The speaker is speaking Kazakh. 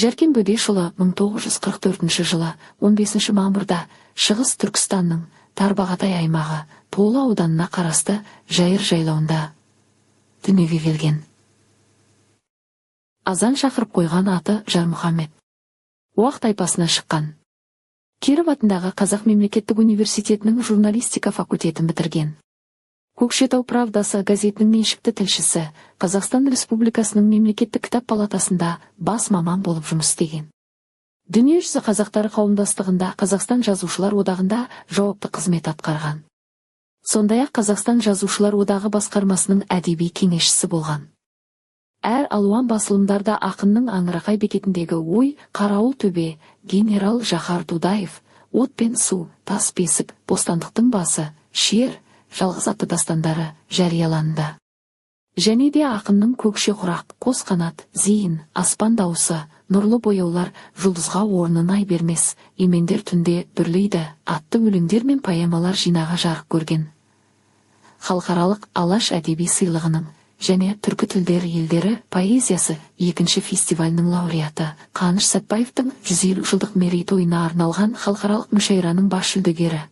Жәркен Бөдешұлы 1944 жылы 15 мамырда Шығыс Түркістанның Тарбағатай аймағы Толы ауданына қарасты Жайыр жайлауында дүниеге келген. Азан шақырып қойған аты Жармұхамед. Уақ тайпасына шыққан. Киров атындағы Қазақ мемлекеттік университетінің журналистика факультетін бітірген. Көкшетау правдасы газетінің меншікті тілшісі, Қазақстан Республикасының мемлекеттік кітап палатасында бас маман болып жұмыс істеген. Дүниежүзі қазақтары қауымдастығында Қазақстан жазушылар одағында жауапты қызмет атқарған. Сондай-ақ Қазақстан жазушылар одағы басқармасының әдеби кеңесшісі болған. Әр алуан басылымдарда ақынның Аңырақай бекетіндегі ой, Қарауыл төбе, генерал Жахар Дудаев, от пен су, тас бесік, бостандықтың басы, шер, жалғыз атты дастандары жарияланды. Және де ақынның көкше құрақ, қос қанат, зейін, аспан дауысы, нұрлы бояулар, жұлдызға орнын ай бермес, емендер түнде бүрлейді атты өлеңдер мен поэмалар жинағы жарық көрген. Халықаралық Алаш әдеби сыйлығының және түркі тілдері елдері поэзиясы 2-ші фестивалінің лауреаты, Қаныш Сәтбаевтың 150 жылдық мерейтойына арналған халықаралық мүшәйраның бас жүлдегері.